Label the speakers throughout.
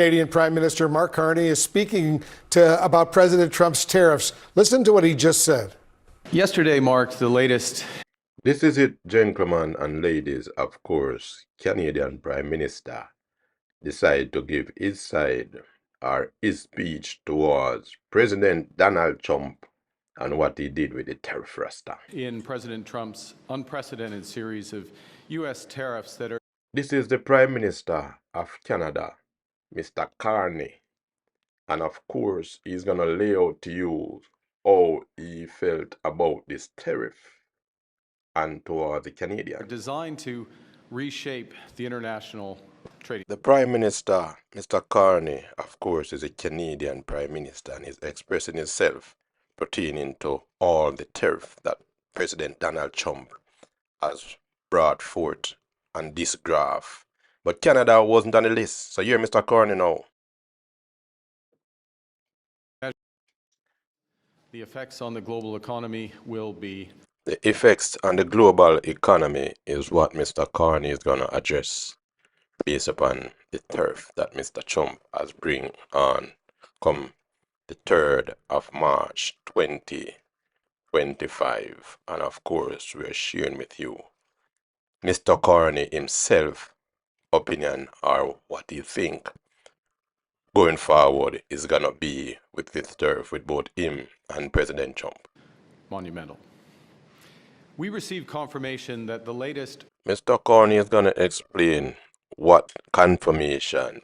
Speaker 1: Canadian Prime Minister Mark Carney is speaking about President Trump's tariffs. Listen to what he just said.
Speaker 2: Yesterday marked the latest.
Speaker 3: This is it, gentlemen and ladies. Of course, Canadian Prime Minister decided to give his side or his speech towards President Donald Trump and what he did with the tariff rasta.
Speaker 2: In President Trump's unprecedented series of U.S. tariffs that are.
Speaker 3: This is the Prime Minister of Canada, Mr. Carney. And of course, he's going to lay out to you how he felt about this tariff and towards the Canadians.
Speaker 2: Designed to reshape the international trading.
Speaker 3: The Prime Minister, Mr. Carney, of course, is a Canadian Prime Minister and is expressing himself pertaining to all the tariff that President Donald Trump has brought forth on this graph. But Canada wasn't on the list. So here, Mr. Carney now.
Speaker 2: The effects on the global economy will be.
Speaker 3: The effects on the global economy is what Mr. Carney is going to address based upon the tariff that Mr. Trump has bring on come the 3rd of March 2025. And of course, we're sharing with you Mr. Carney himself opinion or what he think going forward is going to be with this tariff with both him and President Trump.
Speaker 2: Monumental. We received confirmation that the latest.
Speaker 3: Mr. Carney is going to explain what confirmation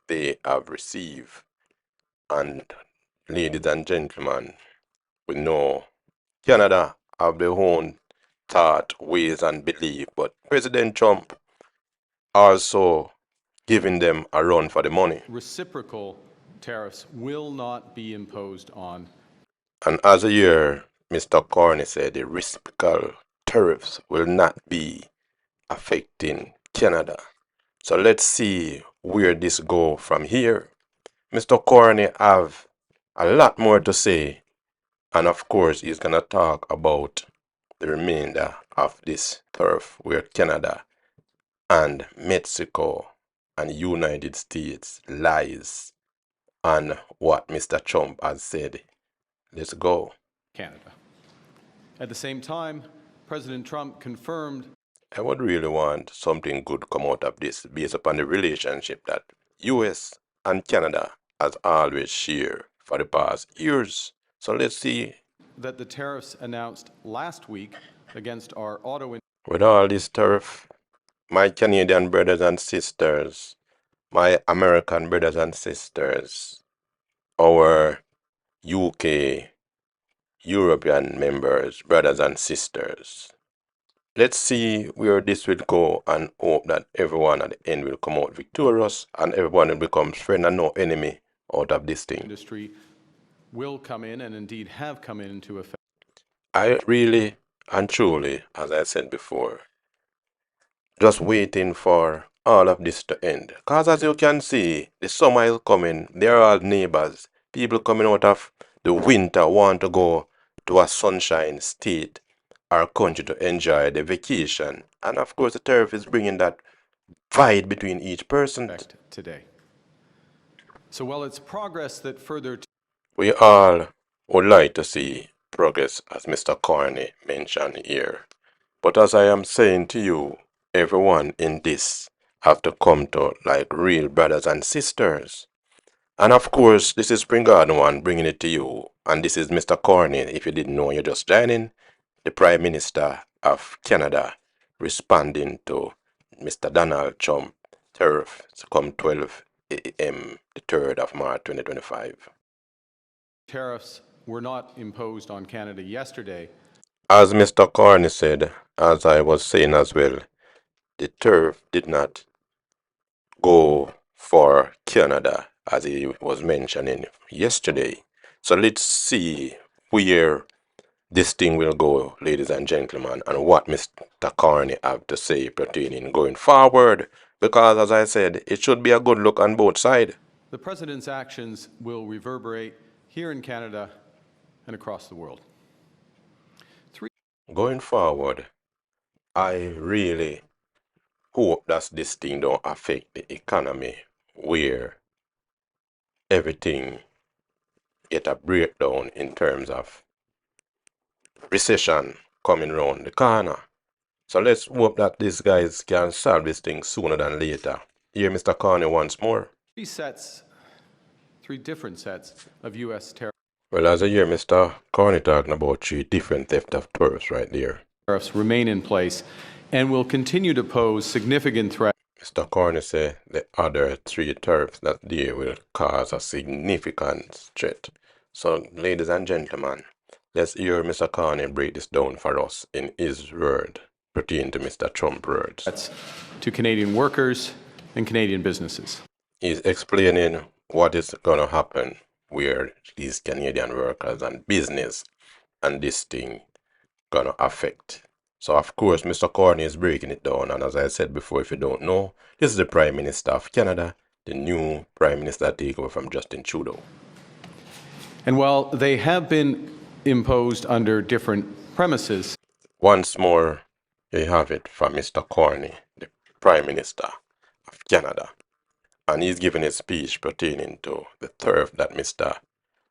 Speaker 3: they have received. And ladies and gentlemen, we know Canada have their own thought, ways and belief, but President Trump also giving them a run for the money.
Speaker 2: Reciprocal tariffs will not be imposed on.
Speaker 3: And as a year, Mr. Carney said the reciprocal tariffs will not be affecting Canada. So let's see where this go from here. Mr. Carney have a lot more to say, and of course he's gonna talk about the remainder of this tariff where Canada and Mexico and United States lies on what Mr. Trump has said. Let's go.
Speaker 2: Canada. At the same time, President Trump confirmed.
Speaker 3: I would really want something good come out of this based upon the relationship that US and Canada has always shared for the past years. So let's see.
Speaker 2: That the tariffs announced last week against our auto.
Speaker 3: With all this tariff, my Canadian brothers and sisters, my American brothers and sisters, our UK, European members, brothers and sisters, let's see where this will go and hope that everyone at the end will come out victorious and everyone will become friend and no enemy out of this thing.
Speaker 2: Industry will come in and indeed have come into effect.
Speaker 3: I really and truly, as I said before, just waiting for all of this to end. Because as you can see, the summer is coming. They're all neighbors. People coming out of the winter want to go to a sunshine state our country to enjoy the vacation. And of course, the tariff is bringing that fight between each person.
Speaker 2: Today. So while it's progress that further.
Speaker 3: We all would like to see progress, as Mr. Carney mentioned here. But as I am saying to you, everyone in this have to come to like real brothers and sisters. And of course, this is Spring Garden One bringing it to you. And this is Mr. Carney. If you didn't know, you're just joining. The Prime Minister of Canada responding to Mr. Donald Trump tariff come 12 a.m. the 3rd of March 2025.
Speaker 2: Tariffs were not imposed on Canada yesterday.
Speaker 3: As Mr. Carney said, as I was saying as well, the tariff did not go for Canada as he was mentioning yesterday. So let's see where this thing will go, ladies and gentlemen, and what Mr. Carney have to say pertaining going forward. Because as I said, it should be a good look on both sides.
Speaker 2: The President's actions will reverberate here in Canada and across the world.
Speaker 3: Going forward, I really hope that this thing don't affect the economy where everything get a breakdown in terms of recession coming around the corner. So let's hope that these guys can solve this thing sooner than later. Here, Mr. Carney, once more.
Speaker 2: Three different sets of U.S.
Speaker 3: Well, as I hear Mr. Carney talking about three different theft of tariffs right there.
Speaker 2: tariffs remain in place and will continue to pose significant threats.
Speaker 3: Mr. Carney said the other three tariffs that they will cause a significant threat. So, ladies and gentlemen, let's hear Mr. Carney break this down for us in his word pertaining to Mr. Trump's words.
Speaker 2: To Canadian workers and Canadian businesses.
Speaker 3: He's explaining what is going to happen where these Canadian workers and business and this thing going to affect. So, of course, Mr. Carney is breaking it down. And as I said before, if you don't know, this is the Prime Minister of Canada, the new Prime Minister take over from Justin Trudeau.
Speaker 2: And while they have been imposed under different premises,
Speaker 3: once more, you have it from Mr. Carney, the Prime Minister of Canada. And he's giving a speech pertaining to the tariff that Mr.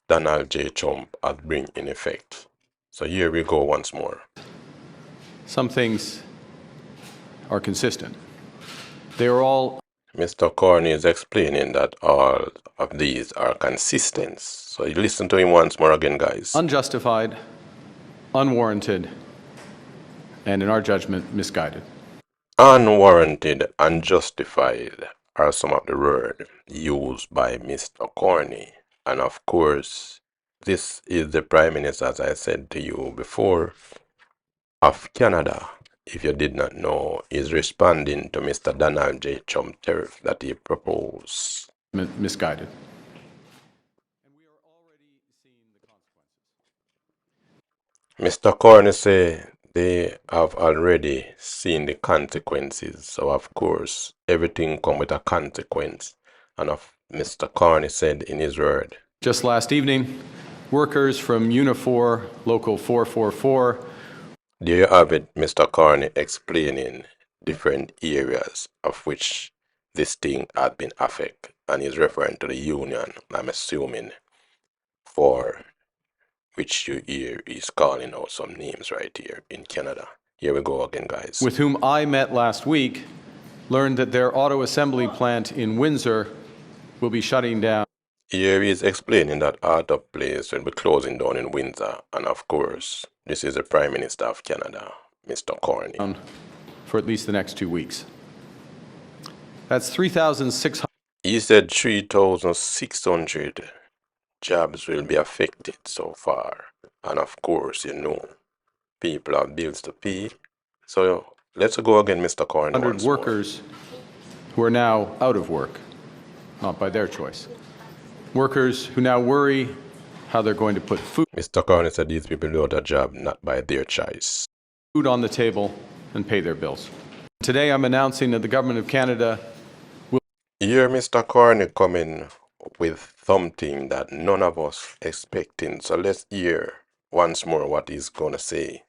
Speaker 3: Donald J. Trump has bring in effect. So here we go once more.
Speaker 2: some things are consistent. They are all.
Speaker 3: Mr. Carney is explaining that all of these are consistent. So you listen to him once more again, guys.
Speaker 2: Unjustified, unwarranted, and in our judgment, misguided.
Speaker 3: Unwarranted, unjustified are some of the words used by Mr. Carney. And of course, this is the Prime Minister, as I said to you before, of Canada. If you did not know, is responding to Mr. Donald J. Trump tariff that he proposed.
Speaker 2: Misguided. And we are already seeing the consequences.
Speaker 3: Mr. Carney say they have already seen the consequences. So of course, everything come with a consequence. And of Mr. Carney said in his word.
Speaker 2: Just last evening, workers from Unifor Local 444.
Speaker 3: There you have it, Mr. Carney explaining different areas of which this thing had been affected. And he's referring to the union, I'm assuming, for which you hear is calling out some names right here in Canada. Here we go again, guys.
Speaker 2: With whom I met last week, learned that their auto assembly plant in Windsor will be shutting down.
Speaker 3: Here he is explaining that auto place will be closing down in Windsor. And of course, this is the Prime Minister of Canada, Mr. Carney.
Speaker 2: For at least the next 2 weeks. That's 3,600.
Speaker 3: He said 3,600 jobs will be affected so far. And of course, you know, people have bills to pay. So let's go again, Mr. Carney.
Speaker 2: 100 workers who are now out of work, not by their choice. Workers who now worry how they're going to put food.
Speaker 3: Mr. Carney said these people do a job not by their choice.
Speaker 2: Food on the table and pay their bills. Today I'm announcing that the Government of Canada will.
Speaker 3: Here Mr. Carney coming with something that none of us expecting. So let's hear once more what he's going to say.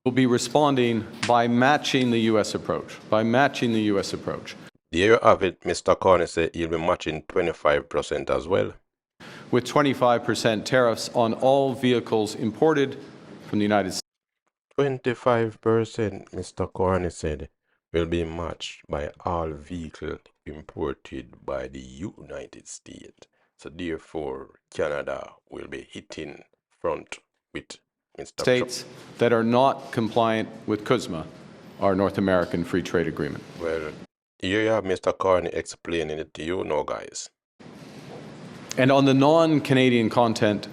Speaker 2: Will be responding by matching the U.S. approach. By matching the U.S. approach.
Speaker 3: There you have it. Mr. Carney said he'll be matching 25% as well.
Speaker 2: With 25% tariffs on all vehicles imported from the United States.
Speaker 3: 25%, Mr. Carney said, will be matched by all vehicles imported by the United States. So therefore, Canada will be hitting front with Mr.
Speaker 2: States that are not compliant with CUSMA, our North American Free Trade Agreement.
Speaker 3: Well, here you have Mr. Carney explaining it to you now, guys.
Speaker 2: And on the non-Canadian content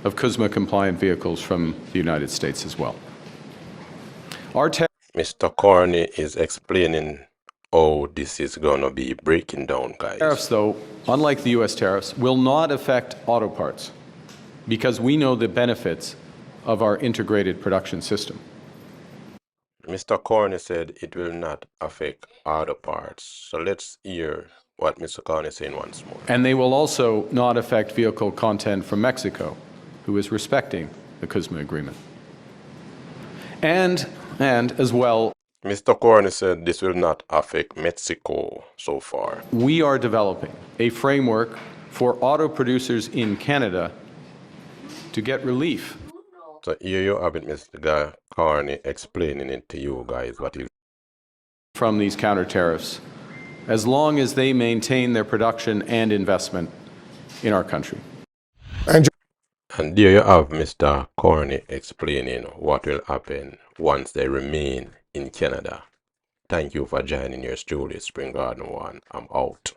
Speaker 2: of CUSMA-compliant vehicles from the United States as well.
Speaker 3: Mr. Carney is explaining how this is going to be breaking down, guys.
Speaker 2: Tariffs, though, unlike the U.S. tariffs, will not affect auto parts because we know the benefits of our integrated production system.
Speaker 3: Mr. Carney said it will not affect auto parts. So let's hear what Mr. Carney is saying once more.
Speaker 2: And they will also not affect vehicle content from Mexico, who is respecting the CUSMA agreement. And as well,
Speaker 3: Mr. Carney said this will not affect Mexico so far.
Speaker 2: we are developing a framework for auto producers in Canada to get relief
Speaker 3: So here you have it, Mr. Carney explaining it to you guys what he.
Speaker 2: from these counter tariffs, as long as they maintain their production and investment in our country.
Speaker 3: And there you have Mr. Carney explaining what will happen once they remain in Canada. Thank you for joining your truly Spring Garden One. I'm out.